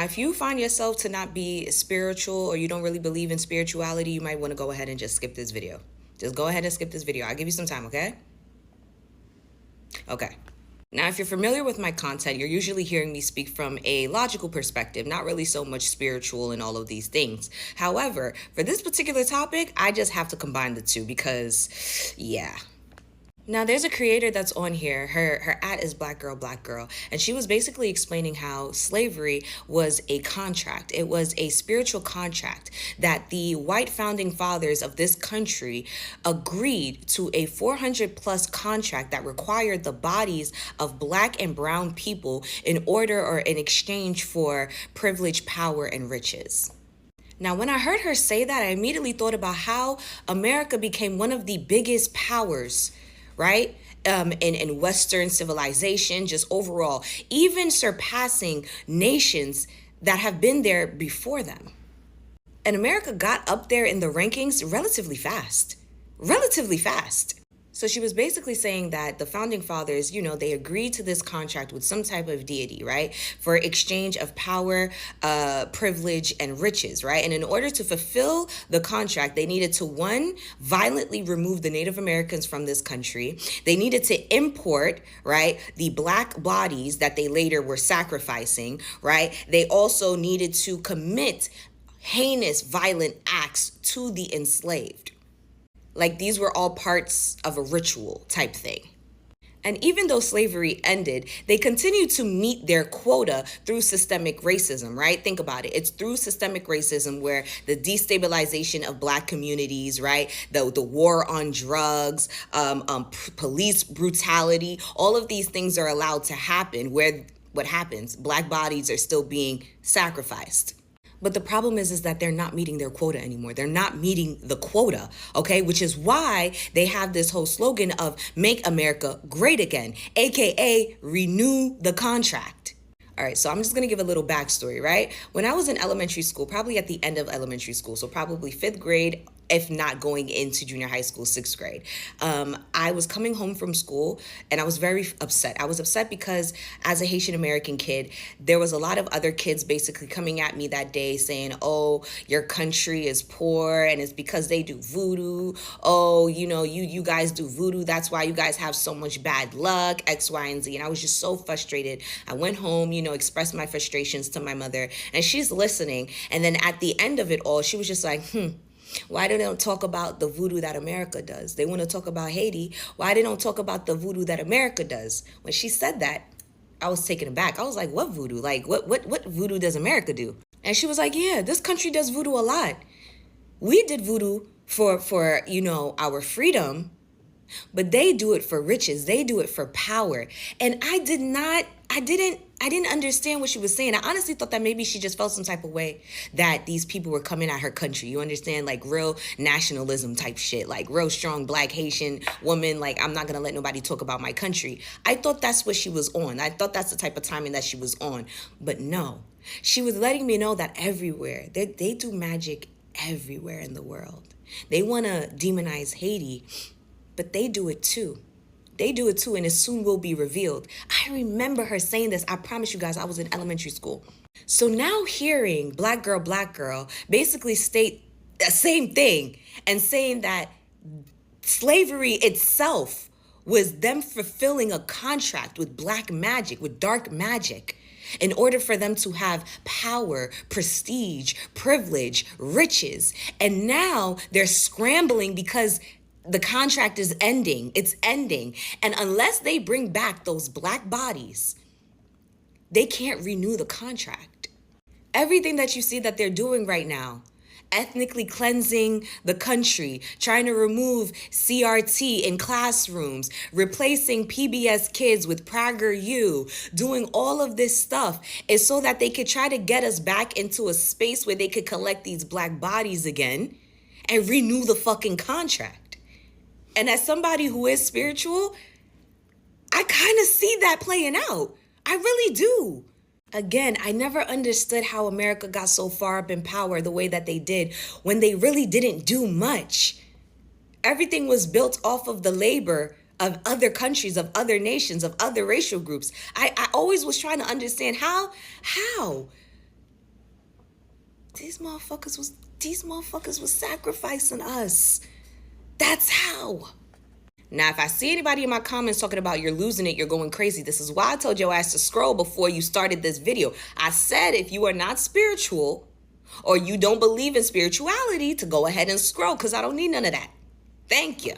Now, if you find yourself to not be spiritual or you don't really believe in spirituality, you might want to go ahead and just skip this video. Just go ahead and skip this video. I'll give you some time, okay? Okay. Now, if you're familiar with my content, you're usually hearing me speak from a logical perspective, not really so much spiritual and all of these things. However, for this particular topic, I just have to combine the two because, yeah. Now, there's a creator that's on here. Her at is Black Girl, and she was basically explaining how slavery was a contract. It was a spiritual contract that the white founding fathers of this country agreed to, a 400 plus contract that required the bodies of Black and brown people in order or in exchange for privilege, power, and riches. Now, when I heard her say that, I immediately thought about how America became one of the biggest powers, right? In Western civilization, just overall, even surpassing nations that have been there before them. And America got up there in the rankings relatively fast. So she was basically saying that the founding fathers, they agreed to this contract with some type of deity, right? For exchange of power, privilege, and riches, right? And in order to fulfill the contract, they needed to, one, violently remove the Native Americans from this country. They needed to import, right, the Black bodies that they later were sacrificing, right? They also needed to commit heinous, violent acts to the enslaved. Like, these were all parts of a ritual type thing. And even though slavery ended, they continued to meet their quota through systemic racism, right? Think about it. It's through systemic racism where the destabilization of Black communities, right? The war on drugs, police brutality, all of these things are allowed to happen where what happens? Black bodies are still being sacrificed. But the problem is that they're not meeting their quota anymore. They're not meeting the quota, okay? Which is why they have this whole slogan of Make America Great Again, AKA renew the contract. All right, so I'm just gonna give a little backstory, right? When I was in elementary school, probably at the end of elementary school, so probably 5th grade, if not going into junior high school, 6th grade, I was coming home from school and I was very upset. I was upset because as a Haitian American kid, there was a lot of other kids basically coming at me that day saying, oh, your country is poor and it's because they do voodoo. Oh, you guys do voodoo. That's why you guys have so much bad luck, X, Y, and Z. And I was just so frustrated. I went home, expressed my frustrations to my mother, and she's listening. And then at the end of it all, she was just like, why they don't talk about the voodoo that America does? They want to talk about Haiti. Why they don't talk about the voodoo that America does? When she said that, I was taken aback. I was like, what voodoo? Like, what voodoo does America do? And she was like, yeah, this country does voodoo a lot. We did voodoo for our freedom, but they do it for riches. They do it for power. And I didn't understand what she was saying. I honestly thought that maybe she just felt some type of way that these people were coming at her country. You understand? Like real nationalism type shit, like real strong Black Haitian woman. Like, I'm not going to let nobody talk about my country. I thought that's what she was on. I thought that's the type of timing that she was on. But no, she was letting me know that everywhere, they do magic everywhere in the world. They want to demonize Haiti, but they do it too. They do it too, and it soon will be revealed. I remember her saying this. I promise you guys, I was in elementary school. So now hearing Black Girl basically state the same thing and saying that slavery itself was them fulfilling a contract with black magic, with dark magic, in order for them to have power, prestige, privilege, riches. And now they're scrambling because the contract is ending. It's ending. And unless they bring back those Black bodies, they can't renew the contract. Everything that you see that they're doing right now, ethnically cleansing the country, trying to remove CRT in classrooms, replacing PBS Kids with PragerU, doing all of this stuff is so that they could try to get us back into a space where they could collect these Black bodies again and renew the fucking contract. And as somebody who is spiritual, I kind of see that playing out. I really do. Again, I never understood how America got so far up in power the way that they did when they really didn't do much. Everything was built off of the labor of other countries, of other nations, of other racial groups. I always was trying to understand how These motherfuckers was sacrificing us. That's how. Now, if I see anybody in my comments talking about you're losing it, you're going crazy, this is why I told your ass to scroll before you started this video. I said if you are not spiritual or you don't believe in spirituality, to go ahead and scroll, because I don't need none of that. Thank you.